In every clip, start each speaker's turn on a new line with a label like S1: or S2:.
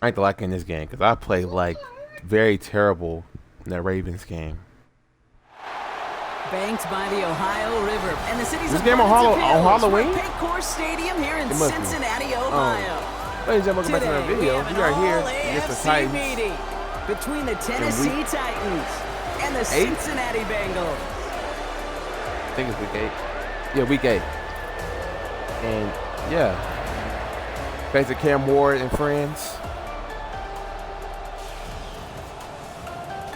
S1: I ain't liking this game because I played like very terrible in that Ravens game.
S2: Banked by the Ohio River, and the city's
S1: this game on Halloween?
S2: Paycor Stadium here in Cincinnati, Ohio.
S1: Ladies and gentlemen, welcome back to another video. We are here against the Titans.
S2: Meeting between the Tennessee Titans and the Cincinnati Bengals.
S1: I think it's week 8. Yeah, week 8. And yeah, thanks to Cam Ward and friends.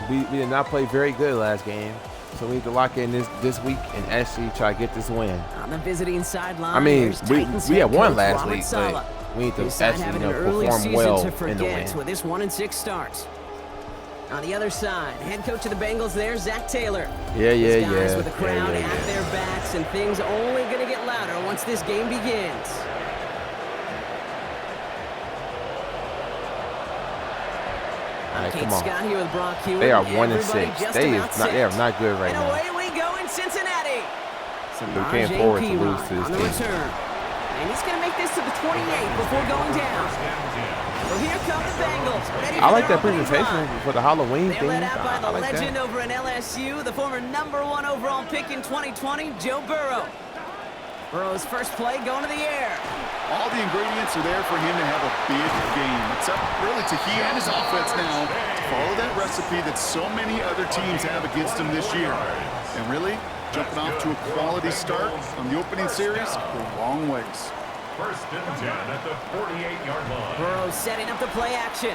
S1: We did not play very good last game. So we need to lock in this week and actually try to get this win.
S2: On the visiting sideline,
S1: I mean, we had won last week, but we need to actually perform well in the win.
S2: With this 1-6 start. On the other side, head coach of the Bengals there, Zach Taylor.
S1: Yeah.
S2: Guys with the crowd at their backs, and things only going to get louder once this game begins.
S1: Come on.
S2: Scott here with Brock Hewitt.
S1: They are 1-6. They are not good right now.
S2: And away we go in Cincinnati.
S1: We can't afford to lose to this team.
S2: Return. And he's going to make this to the 28 before going down. So here come the Bengals.
S1: I like that presentation for the Halloween thing.
S2: They're led out by the
S1: like
S2: legend over in LSU, the former #1 overall pick in 2020, Joe Burrow. Burrow's first play going to the air.
S3: All the ingredients are there for him to have a big game. It's up really to he and his offense now to follow that recipe that so many other teams have against him this year. And really, jumping off to a quality start on the opening series, go a long ways.
S4: 1st and 10 at the 48-yard line.
S2: Burrow setting up the play action.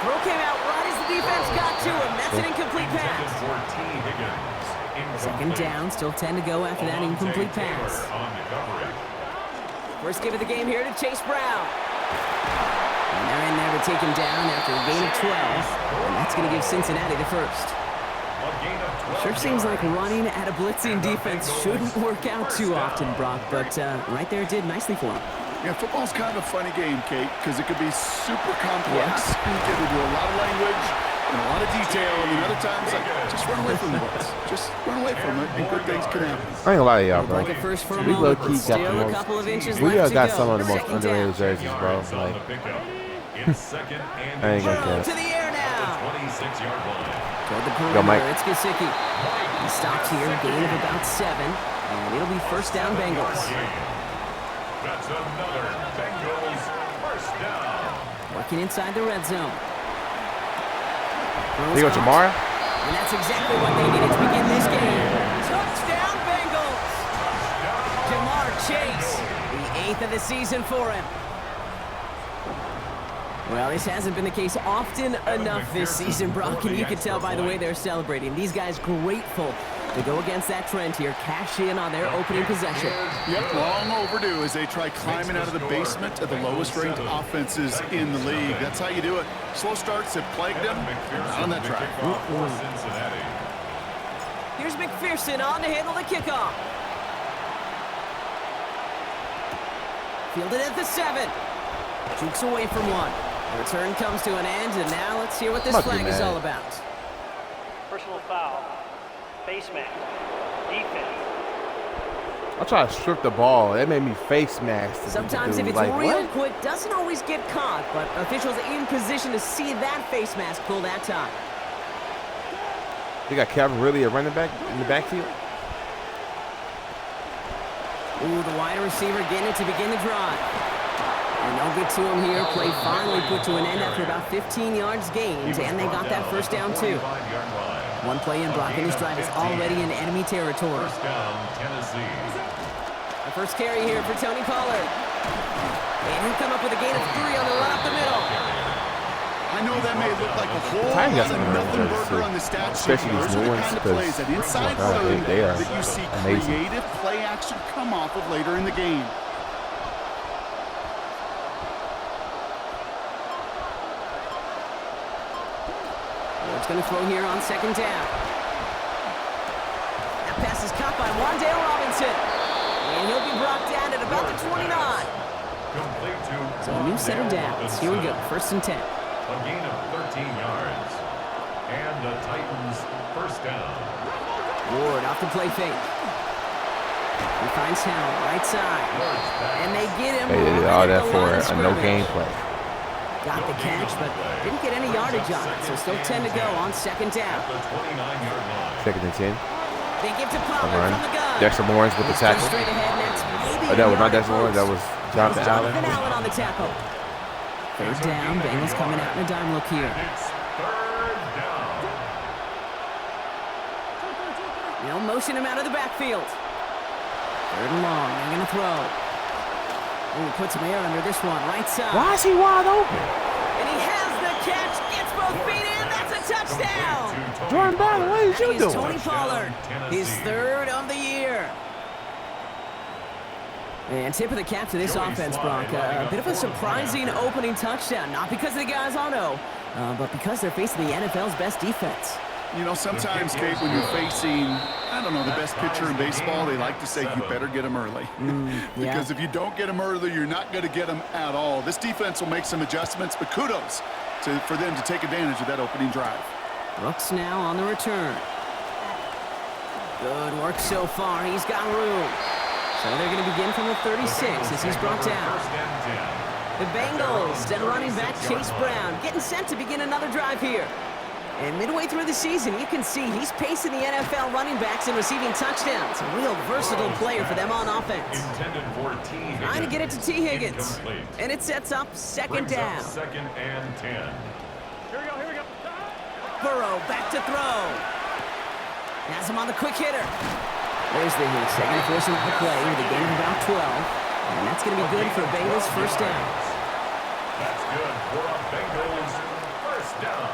S2: Throw came out right as the defense got to him. That's an incomplete pass. Second down, still 10 to go after that incomplete pass. First give of the game here to Chase Brown. And they're in there to take him down after a gain of 12. And that's going to give Cincinnati the first. Sure seems like running at a blitzing defense shouldn't work out too often, Brock, but right there it did nicely for him.
S3: Yeah, football's kind of a funny game, Kate, because it could be super complex. You get into a lot of language and a lot of detail, and then other times, like, just run away from the blitz. Just run away from it, and good things can happen.
S1: I ain't gonna lie to y'all, bro.
S2: Like a first for a
S1: We
S2: moment,
S1: low-key got the most. We got some of the most underrated jerseys, bro. Like, I ain't gonna care.
S2: To the air now.
S4: 26-yard line.
S2: Toward the
S1: Go, Mike.
S2: perimeter, it's Gesicki. He stopped here, gain of about 7, and it'll be first down Bengals.
S4: That's another Bengals first down.
S2: Working inside the red zone.
S1: Here goes MARR.
S2: And that's exactly what they needed to begin this game. Touchdown Bengals! Jamar Chase, the 8th of the season for him. Well, this hasn't been the case often enough this season, Brock, and you can tell by the way they're celebrating. These guys grateful to go against that trend here, cash in on their opening possession.
S3: Yep, long overdue as they try climbing out of the basement of the lowest-ranked offenses in the league. That's how you do it. Slow starts have plagued them. Not on that drive.
S2: Here's McPherson on to handle the kickoff. Fielded at the 7. Jukes away from one. The return comes to an end, and now let's hear what this flag is all about.
S5: Personal foul. Face mask. Defense.
S1: I try to strip the ball. That made me face mask.
S2: Sometimes if it's
S1: like,
S2: real quick, doesn't always get caught, but officials in position to see that face mask pull that time.
S1: You got Calvin Ridley, a running back in the backfield.
S2: Ooh, the wide receiver getting it to begin the drive. And they'll get to him here. Play finally put to an end after about 15 yards gained, and they got that first down too. One play in, Brock, and this drive is already in enemy territory.
S4: First down, Tennessee.
S2: The first carry here for Tony Pollard. And he'll come up with a gain of 3 on the run up the middle.
S3: I know that may look like a whole
S1: Titan got
S3: lot of
S1: some
S3: nothing
S1: jerseys,
S3: burger on the stat sheet.
S1: especially these
S3: Those are
S1: new
S3: the
S1: ones,
S3: kind of
S1: because
S3: plays that inside
S1: they are
S3: that you see
S1: amazing.
S3: creative play action come off of later in the game.
S2: Ward's going to throw here on second down. That pass is caught by ManDayland Robinson. And he'll be brought down at about the 29. So a new set of downs. Here we go, 1st and 10.
S4: A gain of 13 yards. And the Titans first down.
S2: Ward off the play fake. He finds Howell, right side. And they get him.
S1: They did all that for a no game play.
S2: Got the catch, but didn't get any yardage on it, so still 10 to go on second down.
S1: Second and 10.
S2: They give to Pollard from the gun.
S1: Dexter Lawrence with the tackle.
S2: Straight ahead, and that's maybe
S1: Oh, that was
S2: a
S1: not
S2: yard
S1: Dexter Lawrence. That was Jonathan Allen.
S2: Jonathan Allen on the tackle. Third down. Bengals coming out in a dime look here.
S4: It's third down.
S2: They'll motion him out of the backfield. Third and long. They're going to throw. Oh, put some air under this one. Right side.
S1: Why is he wide open?
S2: And he has the catch. Gets both feet in. That's a touchdown.
S1: Jordan Battle, what is you
S2: That is
S1: doing?
S2: Tony Pollard. His third of the year. And tip of the cap to this offense, Brock. A bit of a surprising opening touchdown. Not because of the guys on but because they're facing the NFL's best defense.
S3: You know, sometimes, Kate, when you're facing, I don't know, the best pitcher in baseball, they like to say you better get him early. Because if you don't get him early, you're not going to get him at all. This defense will make some adjustments, but kudos for them to take advantage of that opening drive.
S2: Brooks now on the return. Good work so far. He's got room. So they're going to begin from the 36 as he's brought down. The Bengals and running back Chase Brown getting set to begin another drive here. And midway through the season, you can see he's pacing the NFL running backs and receiving touchdowns. A real versatile player for them on offense. Trying to get it to T. Higgins. And it sets up second down.
S4: Second and 10.
S5: Here we go.
S2: Burrow back to throw. Has him on the quick hitter. There's the hit. Second forcing up the play with a gain of about 12. And that's going to be good for Bengals first down.
S4: That's good for a Bengals first down.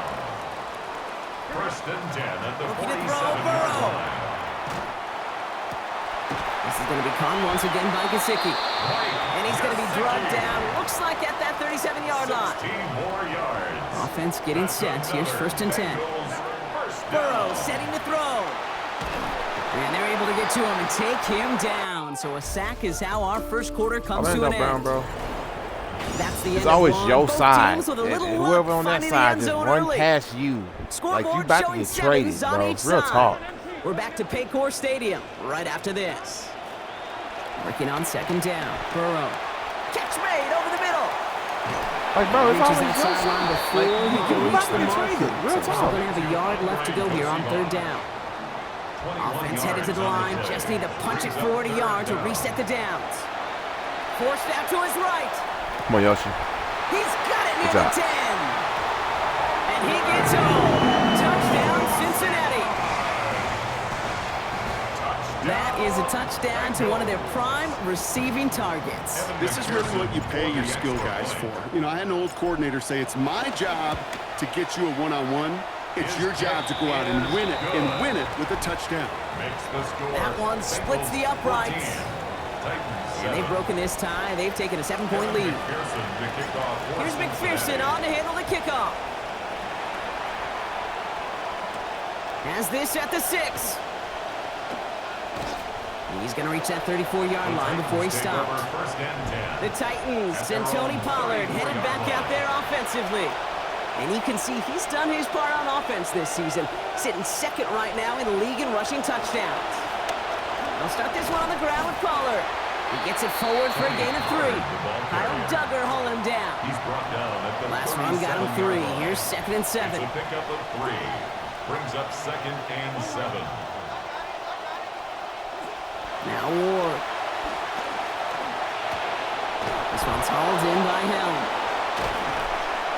S4: First and 10 at the 47-yard line.
S2: This is going to be caught once again by Gesicki. And he's going to be drugged down. Looks like at that 37-yard line.
S4: 16 more yards.
S2: Offense getting set. Here's first and 10. Burrow setting to throw. And they're able to get to him and take him down. So a sack is how our first quarter comes to an end.
S1: Bro.
S2: That's the end.
S1: It's always
S2: of one.
S1: your
S2: Both
S1: side.
S2: teams with a little
S1: And
S2: luck
S1: whoever on that
S2: finding the
S1: side
S2: end
S1: just
S2: zone
S1: run
S2: early.
S1: past you. Like you
S2: Scoreboard
S1: about to
S2: showing
S1: get traded,
S2: sevens on
S1: bro.
S2: each
S1: Real
S2: side.
S1: talk.
S2: We're back to Paycor Stadium right after this. Working on second down. Burrow. Catch made over the middle.
S1: Like, bro, it's
S2: Reaches
S1: always
S2: that
S1: your
S2: sideline
S1: side.
S2: before
S1: Like,
S2: he can
S1: you
S2: reach
S1: about
S2: the
S1: to get
S2: marker.
S1: traded.
S2: So
S1: Real
S2: we're still
S1: talk.
S2: going to have a yard left to go here on third down. Offense headed to the line. Just need to punch it 40 yards to reset the downs. Forced out to his right.
S1: Come on, Yoshi.
S2: He's got it near
S1: Good
S2: the
S1: job.
S2: 10. And he gets home. Touchdown, Cincinnati. That is a touchdown to one of their prime receiving targets.
S3: This is really what you pay your skill guys for. You know, I had an old coordinator say it's my job to get you a one-on-one. It's your job to go out and win it with a touchdown.
S2: That one splits the uprights. And they've broken this tie. They've taken a 7-point lead. Here's McPherson on to handle the kickoff. Has this at the 6. He's going to reach that 34-yard line before he stopped. The Titans and Tony Pollard headed back out there offensively. And you can see he's done his part on offense this season, sitting second right now in the league in rushing touchdowns. They'll start this one on the ground with Pollard. He gets it forward for a gain of 3. Kyle Duggar hauling him down. Last run got him 3. Here's second and 7.
S4: Pick up a 3. Brings up second and 7.
S2: Now Ward. This one's hauled in by Helm.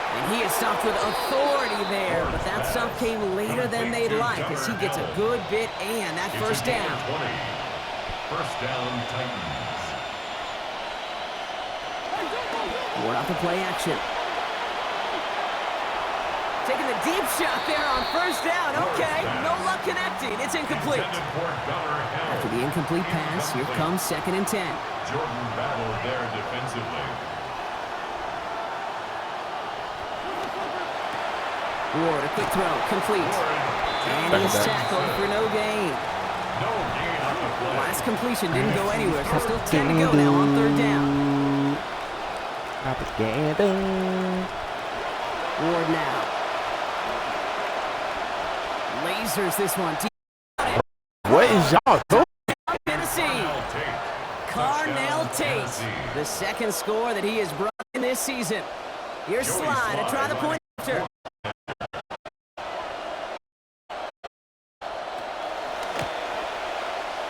S2: And he is stopped with authority there, but that stop came later than they'd like as he gets a good bit and that first down.
S4: First down, Titans.
S2: Ward out the play action. Taking the deep shot there on first down. Okay, no luck connecting. It's incomplete. After the incomplete pass, here comes second and 10.
S4: Jordan Battle there defensively.
S2: Ward, a quick throw, complete. And he's tackled for no gain.
S4: No gain on the play.
S2: Last completion didn't go anywhere, so still 10 to go now on third down. Ward now. Lasers this one.
S1: What is y'all doing?
S2: Tennessee. Carnell Tate. The second score that he has brought in this season. Here's Slide to try the point after.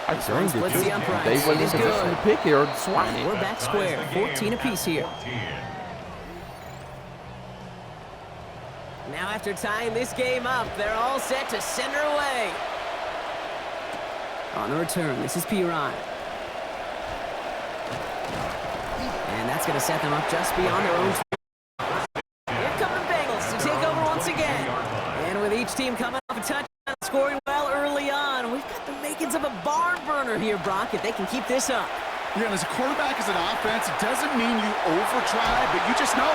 S1: I turned
S2: Splits
S1: it.
S2: the uprights.
S1: They wasn't in
S2: It is
S1: position
S2: good.
S1: to pick it or swat it.
S2: We're back square, 14 apiece here. Now after tying this game up, they're all set to send her away. On the return, this is Piran. And that's going to set them up just beyond their own. Here come the Bengals to take over once again. And with each team coming off a touchdown, scoring well early on, we've got the makings of a barn burner here, Brock, if they can keep this up.
S3: Yeah, and as a quarterback, as an offense, it doesn't mean you over-try, but you just know,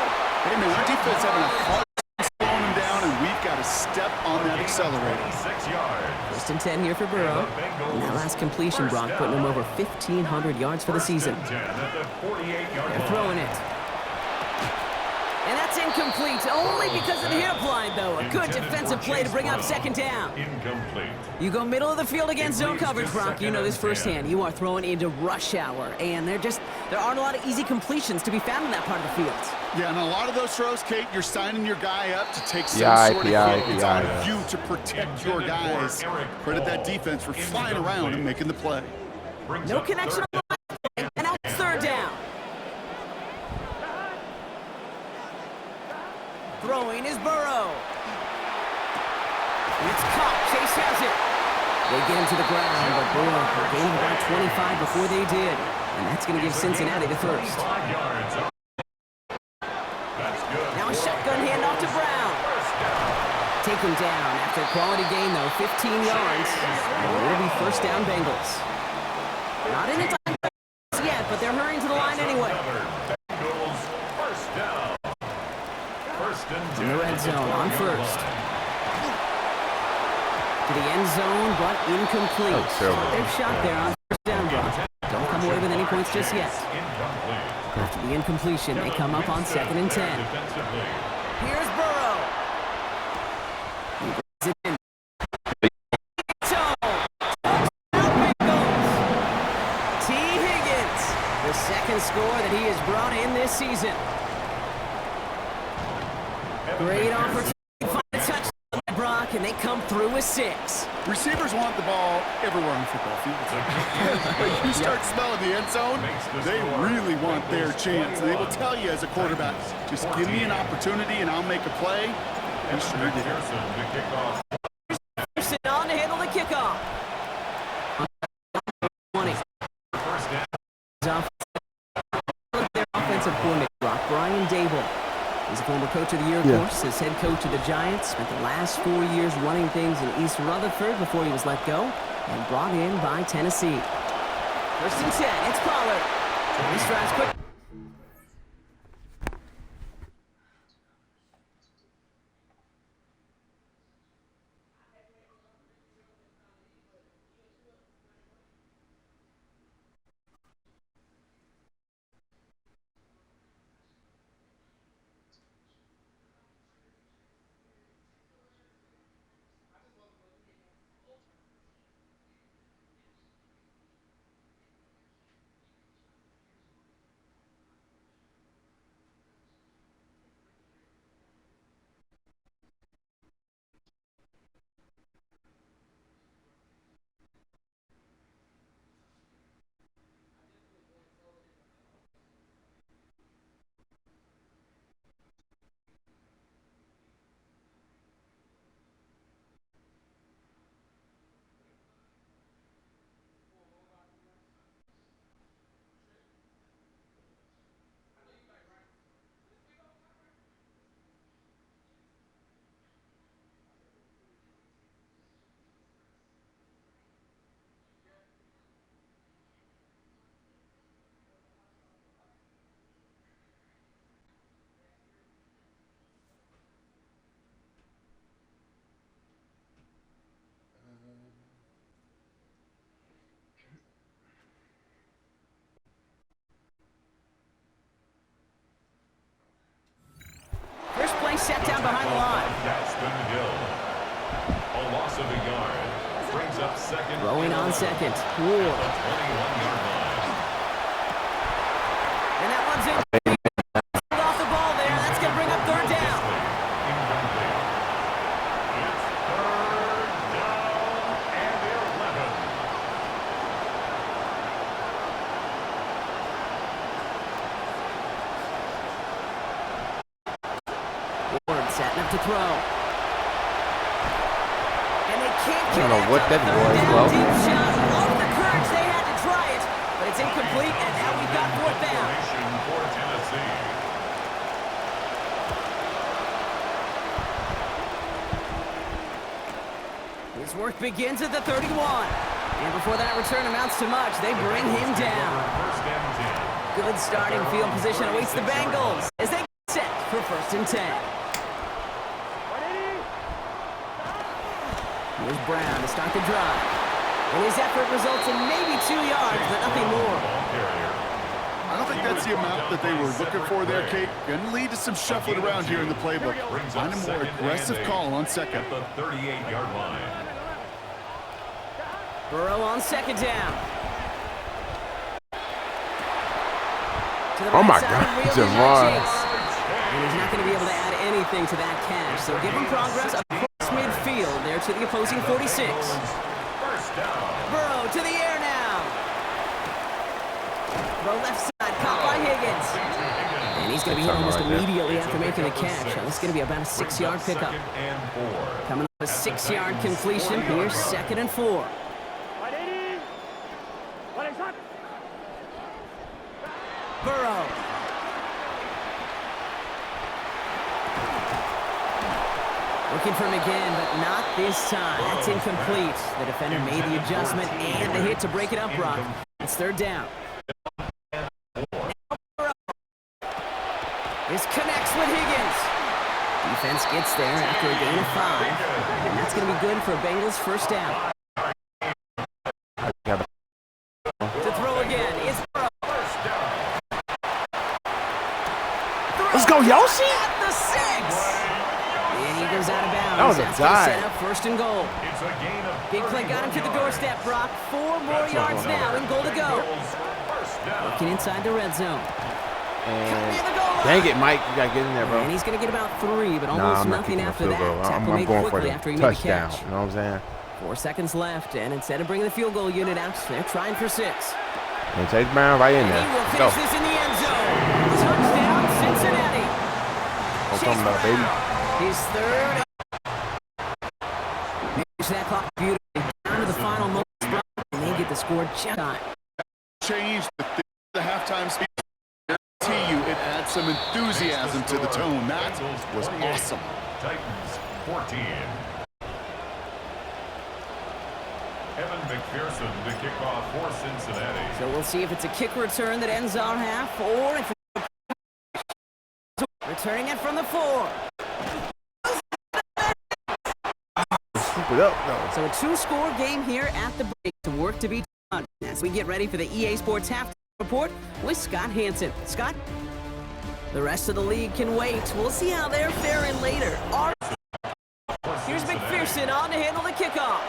S3: hey, man, our defense having a hard time slowing them down, and we've got to step on that accelerator.
S4: 6 yards.
S2: First and 10 here for Burrow. And that last completion, Brock, putting him over 1,500 yards for the season. They're throwing it. And that's incomplete, only because of the hit applied, though. A good defensive play to bring up second down.
S4: Incomplete.
S2: You go middle of the field against zone coverage, Brock. You know this firsthand. You are throwing into rush hour, and there aren't a lot of easy completions to be found in that part of the field.
S3: Yeah, and a lot of those throws, Kate, you're signing your guy up to take some sort of hit. It's on you to protect your guys. Credit that defense for flying around and making the play.
S2: No connection on the line, and now it's third down. Throwing is Burrow. And it's caught. Chase has it. They get him to the ground, but boy, they gave him about 25 before they did. And that's going to give Cincinnati the first. Now a shotgun handoff to Brown. Take him down after a quality gain, though, 15 yards. And it will be first down Bengals. Not in its yet, but they're hurrying to the line anyway. In the red zone on first. To the end zone, but incomplete. They've shot there on first down, Brock. Don't come away with any points just yet. After the incompletion, they come up on 2nd and 10. Here's Burrow. He brings it in. T. Higgins, the second score that he has brought in this season. Great opportunity to find a touchdown, Brock, and they come through with 6.
S3: Receivers want the ball everywhere on football fields. But you start smelling the end zone, they really want their chance. And they will tell you as a quarterback, just give me an opportunity and I'll make a play. And sure did.
S2: Pearson on to handle the kickoff. 20. Their offensive coordinator, Brock, Brian Dable. He's a former coach of the year, of course, as head coach of the Giants. Spent the last 4 years running things in East Rutherford before he was let go and brought in by Tennessee. First and 10, it's Pollard. He strides quick. Set down behind the line.
S4: A loss of a yard. Brings up second.
S2: Throwing on second. Ward. And that one's in. Off the ball there. That's going to bring up to throw. And they can't
S1: I don't know what that was,
S2: down
S1: bro.
S2: deep shot. All the courage they had to try it, but it's incomplete, and now we've got fourth down.
S4: For Tennessee.
S2: His work begins at the 31. And before that return amounts to much, they bring him down.
S4: First and 10.
S2: Good starting field position awaits the Bengals as they get set for first and 10. Here's Brown to start the drive. And his effort results in maybe 2 yards, but nothing more.
S3: I don't think that's the amount that they were looking for there, Kate. Going to lead to some shuffling around here in the playbook. Find a more aggressive call on second.
S4: At the 38-yard line.
S2: Burrow on second down. To the
S1: Oh
S2: right
S1: my
S2: side,
S1: God,
S2: and reels in
S1: Jamar.
S2: that chase. And he's not going to be able to add anything to that catch. So give him progress across midfield there to the opposing 46.
S4: First down.
S2: Burrow to the air now. The left side, caught by Higgins. And he's going to be hit almost immediately after making the catch. So this is going to be about a 6-yard pickup.
S4: Second and 4.
S2: Coming up a 6-yard completion. Here's second and 4. Burrow. Looking for him again, but not this time. That's incomplete. The defender made the adjustment and the hit to break it up, Brock. It's third down. This connects with Higgins. Defense gets there after a gain of 5. And that's going to be good for a Bengals first down. To throw again is Burrow.
S1: Let's go, Yoshi!
S2: At the 6. And he goes out of bounds.
S1: That was a
S2: That's gonna
S1: dive.
S2: set up first and goal.
S4: It's a gain of
S2: Big play got him to the doorstep, Brock. 4 more yards now and goal to go.
S4: first down.
S2: Looking inside the red zone.
S1: And
S2: Near the goal line.
S1: dang it, Mike, you gotta get in there, bro.
S2: And he's going to get about 3, but
S1: Nah,
S2: almost
S1: I'm not
S2: nothing
S1: kicking a
S2: after
S1: field goal.
S2: that. Tackle
S1: I'm
S2: made
S1: going for
S2: quickly
S1: the
S2: after he made the
S1: touchdown.
S2: catch.
S1: You know what I'm saying?
S2: 4 seconds left, and instead of bringing the field goal unit out, they're trying for 6.
S1: And Chase Brown right in
S2: And
S1: there.
S2: he will
S1: Let's
S2: finish
S1: go.
S2: this in the end zone. Touchdown, Cincinnati.
S1: Don't come about, baby.
S2: He's third. Manage that clock beautifully. Down to the final moments, Brock, and they get the score just on.
S3: Change the halftime speech. I guarantee you it adds some enthusiasm to the tone. That was awesome.
S4: Titans 14. Evan McPherson to kick off for Cincinnati.
S2: So we'll see if it's a kick return that ends our half, or if it's returning it from the 4.
S1: Scoop it up, though.
S2: So a 2-score game here at the break. To work to be done as we get ready for the EA Sports halftime report with Scott Hansen. Scott, the rest of the league can wait. We'll see how they're faring later. Here's McPherson on to handle the kickoff.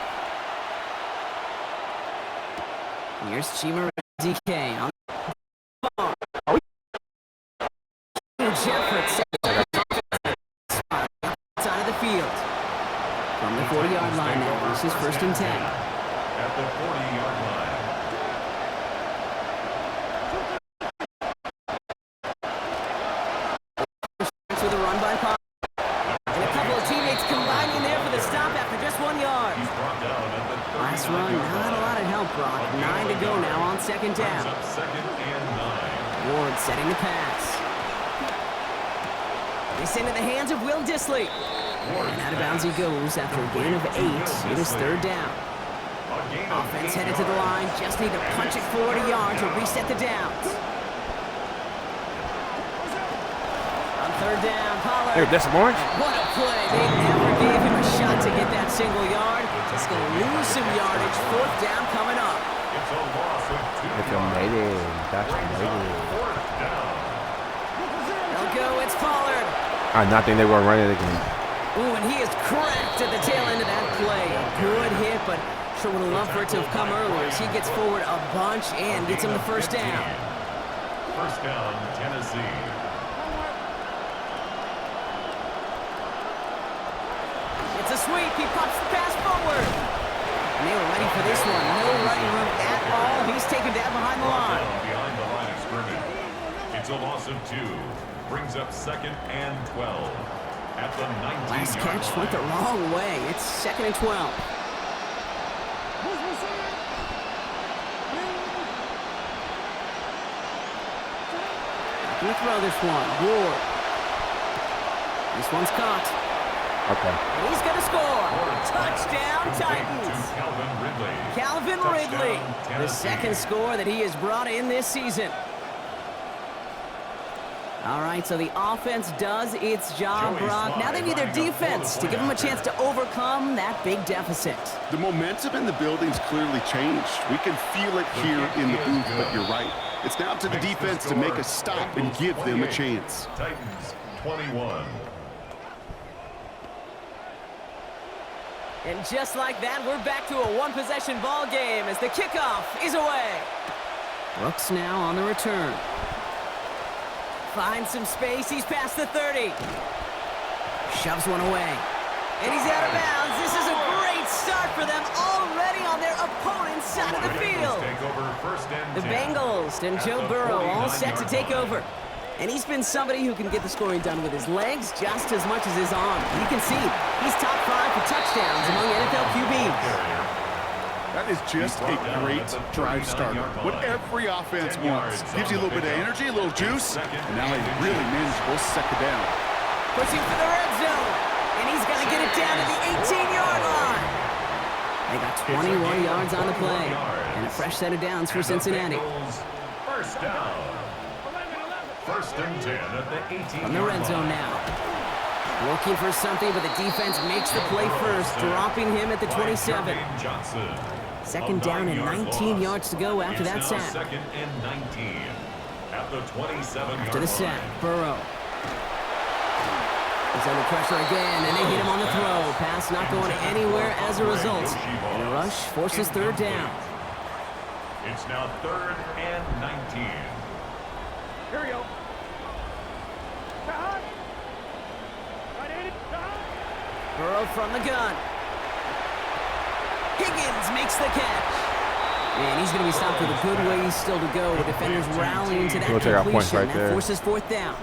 S2: Here's Chima DK on the ball. Jeffords side of the field. From the 40-yard line now, this is first and 10.
S4: At the 40-yard line.
S2: With a run by Pop. And a couple of teammates combining there for the stop after just 1 yard.
S4: He's brought down at the 39-yard
S2: Last run, not a lot of help, Brock. 9 to go now on second
S4: Brings
S2: down.
S4: up second and 9.
S2: Ward setting the pass. It's into the hands of Will Dissly. And out of bounds he goes after a gain of 8. It is third down.
S4: A gain of
S2: Offense
S4: 8
S2: headed to the line. Just need to punch it forward a yard to reset the downs. On third down, Pollard.
S1: Here, that's orange.
S2: What a play. They never gave him a shot to get that single yard. It's going to lose some yardage. Fourth down coming up.
S4: It's a loss of 2
S1: If you made it, that's made it.
S4: Fourth down.
S2: They'll go. It's Pollard.
S1: I did not think they were going to run it again.
S2: Ooh, and he is cracked at the tail end of that play. A good hit, but sure would have loved for it to have come earlier as he gets forward a bunch and gets him the first down.
S4: First down, Tennessee.
S2: It's a sweep. He pops the pass forward. And they were ready for this one. No running room at all. He's taken down behind the line.
S4: Down behind the line of scrimmage. It's a loss of 2. Brings up second and 12. At the 19-yard
S2: Last catch
S4: line.
S2: went the wrong way. It's 2nd and 12. Gonna throw this one. Ward. This one's caught.
S1: Okay.
S2: And he's gonna score. Touchdown, Titans. Calvin Ridley, the second score that he has brought in this season. All right, so the offense does its job, Brock. Now they need their defense to give them a chance to overcome that big deficit.
S3: The momentum in the building's clearly changed. We can feel it here in the booth, but you're right. It's now to the defense to make a stop and give them a chance.
S4: Titans 21.
S2: And just like that, we're back to a one-possession ball game as the kickoff is away. Brooks now on the return. Finds some space. He's past the 30. Shoves one away. And he's out of bounds. This is a great start for them, already on their opponent's side of the field. The Bengals and Joe Burrow all set to take over. And he's been somebody who can get the scoring done with his legs just as much as his arm. You can see he's top 5 for touchdowns among NFL QBs.
S3: That is just a great drive starter. What every offense wants. Gives you a little bit of energy, a little juice, and now he really manageable second down.
S2: Pushing for the red zone, and he's got to get it down to the 18-yard line. They got 21 yards on the play, and a fresh set of downs for Cincinnati.
S4: First down. 1st and 10 at the 18.
S2: From the red zone now. Looking for something, but the defense makes the play first, dropping him at the 27. Second down and 19 yards to go after that sack.
S4: 2nd and 19 at the 27.
S2: After the sack, Burrow. He's under pressure again, and they hit him on the throw. Pass not going anywhere as a result. And a rush forces 3rd down.
S4: It's now 3rd and 19.
S5: Here we go. Right-handed.
S2: Burrow from the gun. Higgins makes the catch. Man, he's going to be stopped with a good ways still to go. Defenders rallying to that
S1: We'll take our points
S2: completion.
S1: right
S2: That
S1: there.
S2: forces 4th down.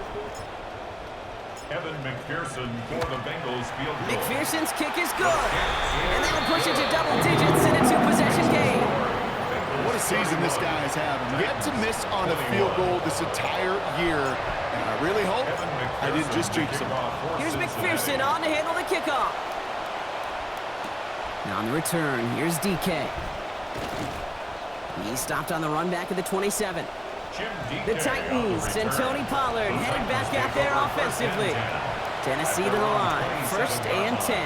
S4: Evan McPherson for the Bengals field goal.
S2: McPherson's kick is good. And that'll push it to double digits in a 2-possession game.
S3: What a season this guy is having. Yet to miss on a field goal this entire year. And I really hope I didn't just jinx him.
S2: Here's McPherson on to handle the kickoff. Now on the return, here's DK. He stopped on the run back at the 27. The Titans and Tony Pollard headed back out there offensively. Tennessee to the line, 1st and 10.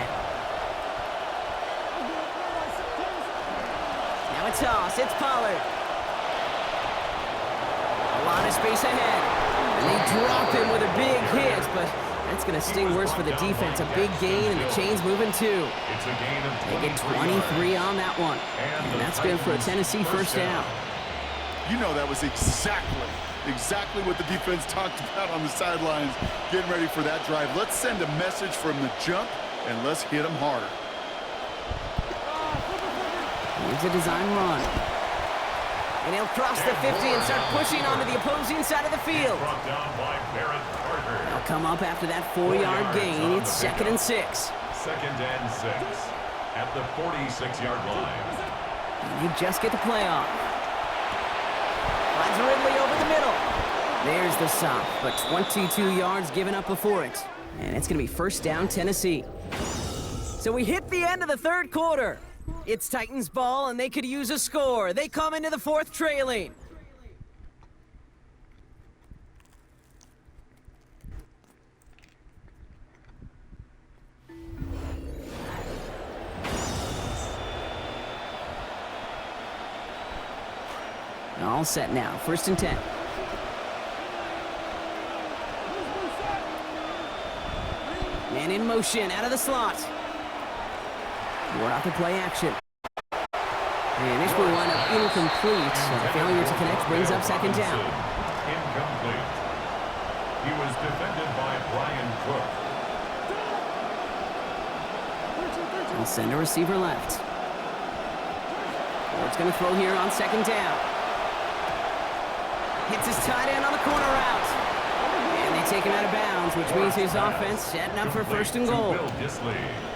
S2: Now a toss, it's Pollard. A lot of space ahead. And they drop him with a big hit, but that's going to sting worse for the defense. A big gain, and the chain's moving too. They get 23 on that one. And that's good for a Tennessee 1st down.
S3: You know that was exactly what the defense talked about on the sidelines, getting ready for that drive. Let's send a message from the jump, and let's hit them harder.
S2: Here's a design run. And he'll cross the 50 and start pushing onto the opposing side of the field. They'll come up after that 4-yard gain. It's 2nd and 6.
S4: 2nd and 6 at the 46-yard line.
S2: And they just get the play off. Finds Ridley over the middle. There's the stop, but 22 yards given up before it. And it's going to be 1st down, Tennessee. So we hit the end of the 3rd quarter. It's Titans ball, and they could use a score. They come into the 4th trailing. All set now, 1st and 10. Man in motion, out of the slot. We're out to play action. And this will wind up incomplete. So failure to connect brings up 2nd down.
S4: Incomplete. He was defended by Brian Cook.
S2: They'll send a receiver left. Ford's going to throw here on 2nd down. Hits his tight end on the corner route. And they take him out of bounds, which means his offense setting up for first and goal.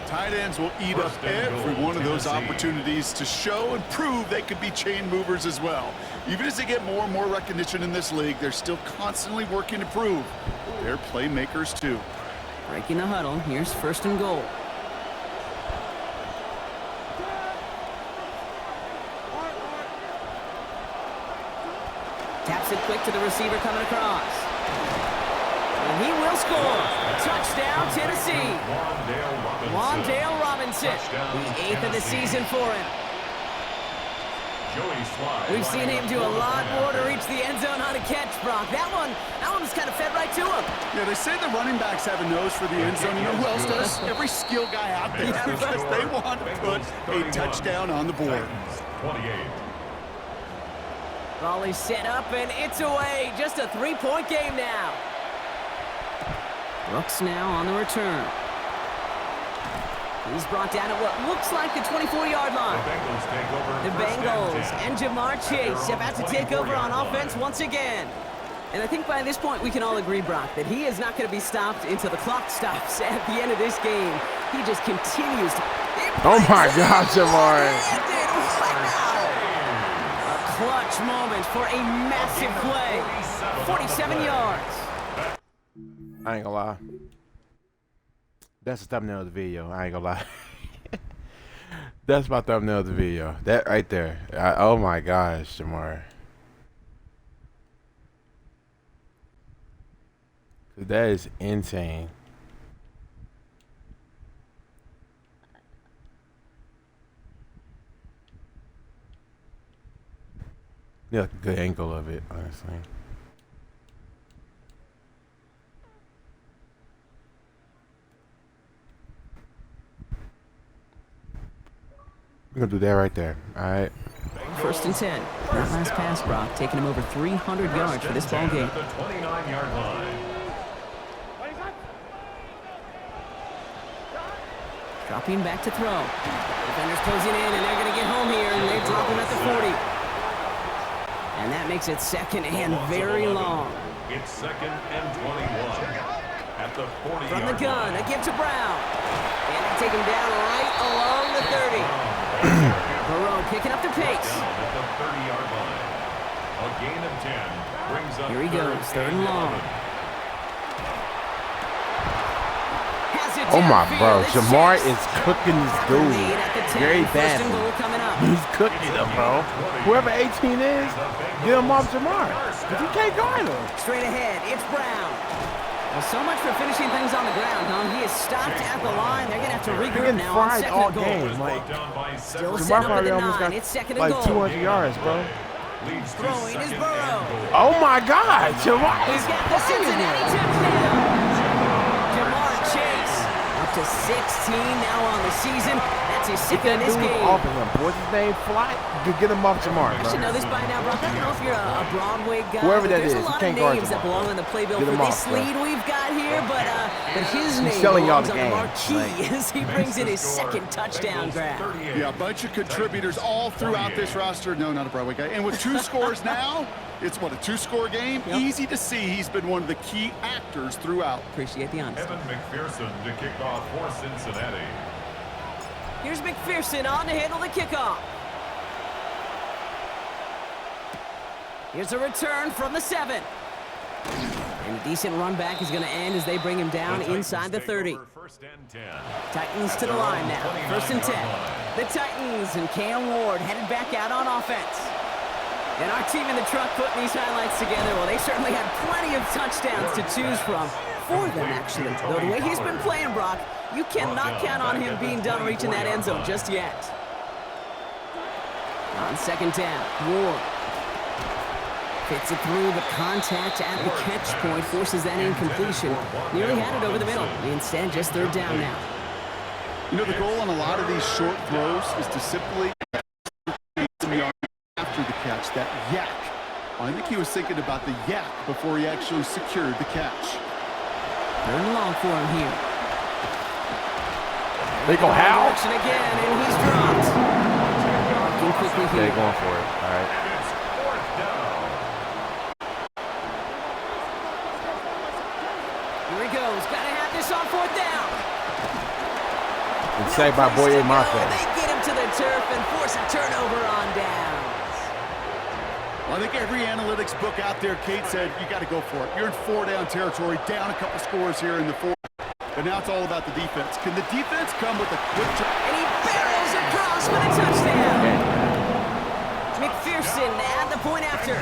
S3: Tight ends will eat up every one of those opportunities to show and prove they could be chain movers as well. Even as they get more and more recognition in this league, they're still constantly working to prove they're playmakers too.
S2: Breaking the huddle. Here's first and goal. Taps it quick to the receiver coming across. And he will score. Touchdown, Tennessee. Wan'Dale Robinson. The 8th of the season for him. We've seen him do a lot more to reach the end zone on a catch, Brock. That one was kind of fed right to him.
S3: Yeah, they say the running backs have a nose for the end zone. You know who else does? Every skill guy out there. Because they want to put a touchdown on the board.
S4: 28.
S2: Volley set up, and it's away. Just a 3-point game now. Brooks now on the return. He's brought down at what looks like the 24-yard line. The Bengals and MARR about to take over on offense once again. And I think by this point we can all agree, Brock, that he is not going to be stopped until the clock stops at the end of this game. He just continues to...
S1: Oh my gosh, MARR.
S2: A clutch moment for a massive play. 47 yards.
S1: I ain't gonna lie. That's the thumbnail of the video. I ain't gonna lie. That's my thumbnail of the video. That right there. Oh my gosh, MARR. That is insane. Yeah, like a good angle of it, honestly. We're gonna do that right there. All right.
S2: First and 10. That last pass, Brock, taking him over 300 yards for this ball game.
S4: The 29-yard line.
S2: Dropping back to throw. Defenders closing in, and they're going to get home here, and they drop him at the 40. And that makes it second and very long.
S4: It's second and 21. At the 40.
S2: From the gun, a give to Brown. And they take him down right along the 30. Burrow picking up the pace.
S4: At the 30-yard line. A gain of 10 brings up.
S2: Here he goes, third and long.
S1: Oh my bro, MARR is cooking this dude very badly. He's cooking him, bro. Whoever 18 is, get him off MARR, because he can't guard him.
S2: Straight ahead, it's Brown. Well, so much for finishing things on the ground, huh? He is stopped at the line. They're going to have to regroup now on second and goal.
S1: Game. Like,
S2: still set up at the 9. It's second and
S1: like
S2: goal.
S1: 200 yards, bro.
S2: Throwing is Burrow.
S1: Oh my God, MARR
S2: He's
S1: is
S2: got the Cincinnati touchdown. To 16 now on the season. That's his second in this game.
S1: Off of him. What's his name? Fly? You get him off MARR.
S2: I should know this by now, Brock. I don't know if you're a Broadway guy.
S1: Whoever that
S2: there's
S1: is,
S2: a lot
S1: he
S2: of
S1: can't
S2: names that belong on the playbill for this lead we've got here, but his name belongs on the marquee as he brings in his second touchdown grab.
S3: Yeah, a bunch of contributors all throughout this roster. No, not a Broadway guy. And with 2 scores now, it's what, a 2-score game? Yep. Easy to see he's been one of the key actors throughout.
S2: Appreciate the honesty.
S4: Evan McPherson to kick off for Cincinnati.
S2: Here's McPherson on to handle the kickoff. Here's a return from the 7. And a decent run back is going to end as they bring him down inside the 30. Titans to the line now. First and 10. The Titans and Cam Ward headed back out on offense. And our team in the truck putting these highlights together, well, they certainly had plenty of touchdowns to choose from. For them, actually. Though the way he's been playing, Brock, you cannot count on him being done reaching that end zone just yet. On second down, Ward fits it through, but contact at the catch point forces that incompletion. Nearly had it over the middle. Instead, just third down now.
S3: You know, the goal on a lot of these short throws is to simply after the catch, that yak. Well, I think he was thinking about the yak before he actually secured the catch.
S2: Third and long for him here.
S1: They go how?
S2: Again, and he's dropped. Quickly here.
S1: They're going for it. All right.
S2: Here he goes. Got to have this on 4th down.
S1: And saved by Boye Mafe.
S2: They get him to the turf and force a turnover on down.
S3: Well, I think every analytics book out there, Kate said, you got to go for it. You're in 4-down territory, down a couple scores here in the 4th. But now it's all about the defense. Can the defense come with a quick turn?
S2: And he barrels across with a touchdown. McPherson at the point after.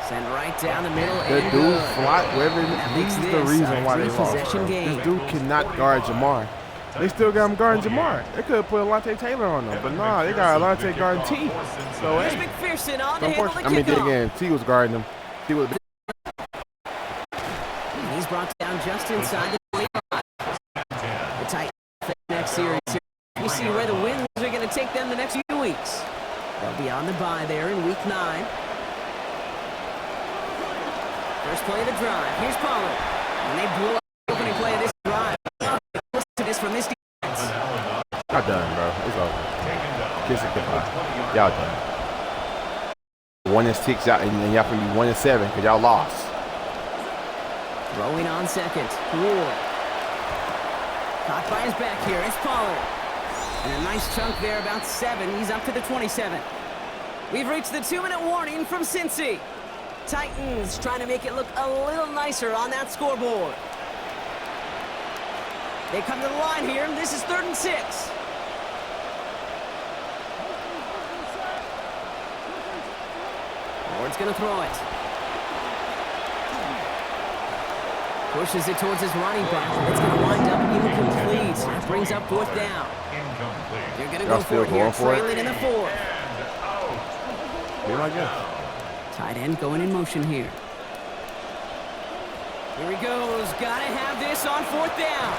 S2: Send right down the middle.
S1: The
S2: and
S1: dude
S2: good.
S1: fly wherever. This is the reason why they lost.
S2: Possession game.
S1: This dude cannot guard Jamar. They still got him guarding Jamar. They could have put Alontae Taylor on him, but nah, they got Alontae guarding T. So
S2: Here's
S1: hey,
S2: McPherson on to handle the
S1: I mean,
S2: kickoff.
S1: again, T was guarding him. T was.
S2: And he's brought down just inside the line. The Titans next series. You see where the wins are going to take them the next few weeks. They'll be on the bye there in week 9. First play of the drive. Here's Pollard. And they blew up the opening play of this drive. Listen to this from this defense.
S1: Y'all done, bro. It's over. Kiss it goodbye. Y'all done. 1-6 out, and y'all can be 1-7 because y'all lost.
S2: Throwing on second. Ward. Caught by his back here. It's Pollard. And a nice chunk there, about 7. He's up to the 27. We've reached the 2-minute warning from Cincy. Titans trying to make it look a little nicer on that scoreboard. They come to the line here. This is 3rd and 6. Ward's going to throw it. Pushes it towards his running back. It's going to wind up incomplete. That brings up 4th down. They're going to go for it here, trailing in the 4th.
S1: Be like that.
S2: Tight end going in motion here. Here he goes. Got to have this on 4th down.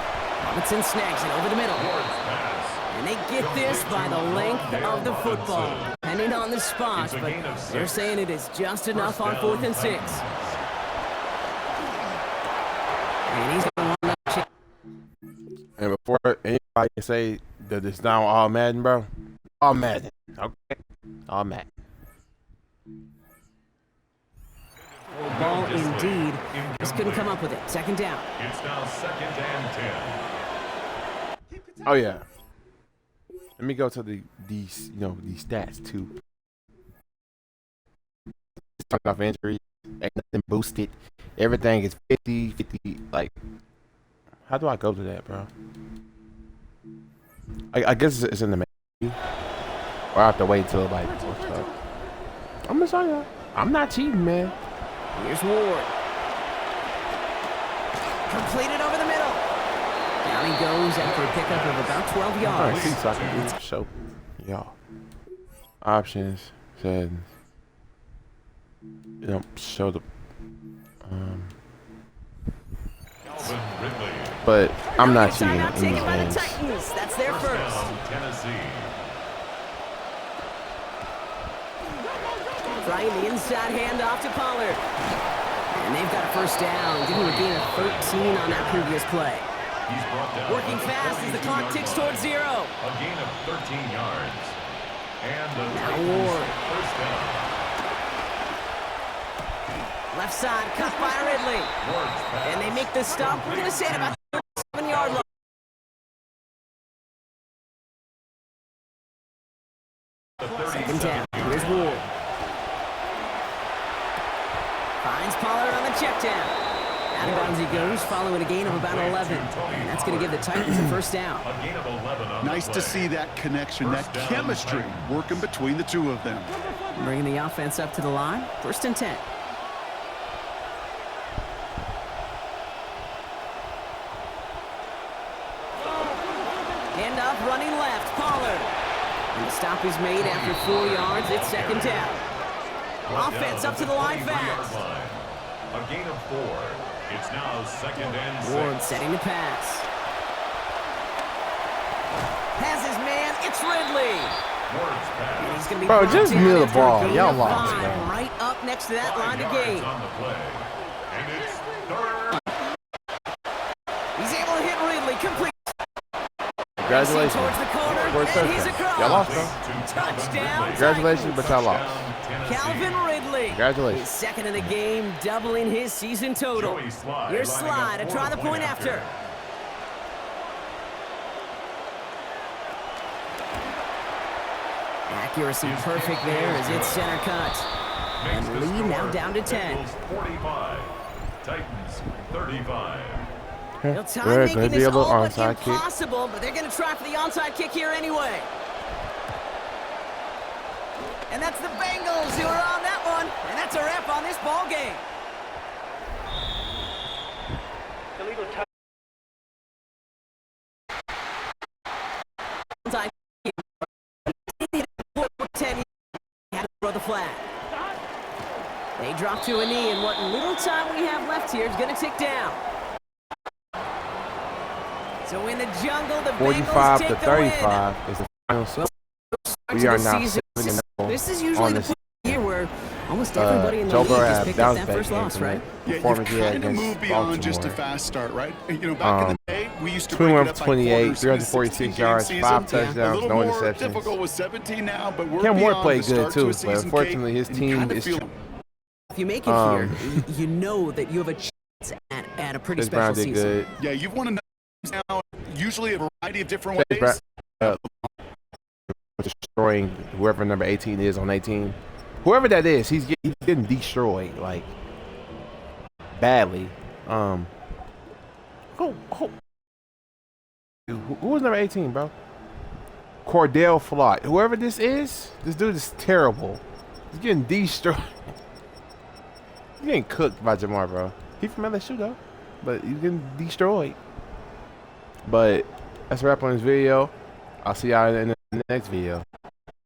S2: Robinson snags it over the middle. And they get this by the length of the football. Depending on the spot, but they're saying it is just enough on 4th and 6. And he's going to run.
S1: And before anybody can say that it's now all Madden, bro, all Madden. Okay? All Madden.
S2: Ball indeed. Just couldn't come up with it. 2nd down.
S4: It's now 2nd and 10.
S1: Oh yeah. Let me go to these stats too. Talk off injuries, ain't nothing boosted. Everything is 50. Like, how do I go to that, bro? I guess it's in the menu, or I have to wait until everybody posts up. I'm gonna show you. I'm not cheating, man.
S2: Here's Ward. Completed over the middle. Down he goes after a pickup of about 12 yards.
S1: All right, see, so I can do show y'all. Options said, show the but I'm not cheating in these
S2: taken by the
S1: games.
S2: Titans. That's their first.
S4: Tennessee.
S2: Trying the inside handoff to Pollard. And they've got a first down. Giving him a gain of 13 on that previous play.
S4: He's brought down
S2: Working fast as the clock ticks towards 0.
S4: A gain of 13 yards. And the
S2: Now
S4: Titans
S2: Ward.
S4: first down.
S2: Left side cut by Ridley.
S4: Ward's pass.
S2: And they make the stop. We're going to say at about the 7-yard line. Second down. Here's Ward. Finds Pollard on the check down. Out of bounds he goes, following a gain of about 11. And that's going to give the Titans a first down.
S4: A gain of 11 on
S3: Nice
S4: the
S3: to
S4: play.
S3: see that connection, that chemistry working between the two of them.
S2: Bringing the offense up to the line. 1st and 10. End up running left. Pollard. And the stop is made after 4 yards. It's 2nd down. Offense up to the line fast.
S4: A gain of 4. It's now 2nd and 6.
S2: Ward setting the pass. Has his man. It's Ridley.
S4: Ward's pass.
S2: And he's going to be
S1: Bro,
S2: brought
S1: just
S2: down
S1: middle
S2: after a
S1: ball.
S2: gain
S1: Y'all
S2: of
S1: lost,
S2: 5,
S1: man.
S2: right up next to that
S4: 5
S2: line of
S4: yards
S2: gain.
S4: on the play. And it's 3rd.
S2: He's able to hit Ridley. Complete.
S1: Congratulations.
S2: Towards the corner,
S1: First
S2: and he's
S1: touchdown.
S2: across.
S1: Y'all lost, though.
S2: Touchdown.
S1: Congratulations, but y'all lost.
S2: Calvin Ridley.
S1: Congratulations.
S2: He's second in the game, doubling his season total. Here's Slide to try the point after. Accuracy perfect there as it's center cut. And lead now down to 10.
S4: 45. Titans 35.
S2: They'll time
S1: There's
S2: making
S1: going to be
S2: this
S1: a little
S2: all but
S1: onside kick.
S2: impossible, but they're going to try for the onside kick here anyway. And that's the Bengals who are on that one. And that's a wrap on this ball game. Onside kick. 10, had to throw the flag. They drop to a knee, and what little time we have left here is going to tick down. So in the jungle, the
S1: 45
S2: Bengals
S1: to
S2: take the win.
S1: 35 is the final score. We
S2: To
S1: are
S2: the
S1: now
S2: season.
S1: 7-0
S2: This is usually
S1: on
S2: the
S1: this.
S2: point of the year where almost everybody in the
S1: Joe
S2: league has
S1: Burrow
S2: picked up
S1: bounced
S2: that
S1: back
S2: first
S1: game
S2: loss,
S1: from
S2: right?
S3: Yeah, you've
S1: performance he had
S3: kind of
S1: against
S3: moved beyond just a
S1: Baltimore.
S3: fast start, right? You know, back in the day, we used to break
S1: 21
S3: it up
S1: for
S3: by
S1: 28,
S3: quarters in a
S1: 346
S3: 16-game
S1: yards,
S3: season.
S1: 5
S3: A
S1: touchdowns,
S3: little
S1: no
S3: more
S1: interceptions.
S3: difficult with 17 now, but we're
S1: Cam Ward
S3: beyond
S1: played
S3: the
S1: good
S3: start to
S1: too,
S3: a
S1: but
S3: season,
S1: unfortunately
S3: Kate,
S1: his
S3: and you
S1: team
S3: kinda
S1: is
S3: feel-
S2: If you make it here, you know that you have a chance at a pretty
S1: Chris
S2: special
S1: Brown did
S2: season.
S1: good.
S3: Yeah, you've won enough games now, usually a variety of different
S1: Chris
S3: ways.
S1: Brown, destroying whoever number 18 is on 18. Whoever that is, he's getting destroyed like badly. Who was number 18, bro? Cordell Flott. Whoever this is, this dude is terrible. He's getting destroyed. He's getting cooked by Jamar, bro. He from LSU though, but he's getting destroyed. But that's a wrap on this video. I'll see y'all in the next video.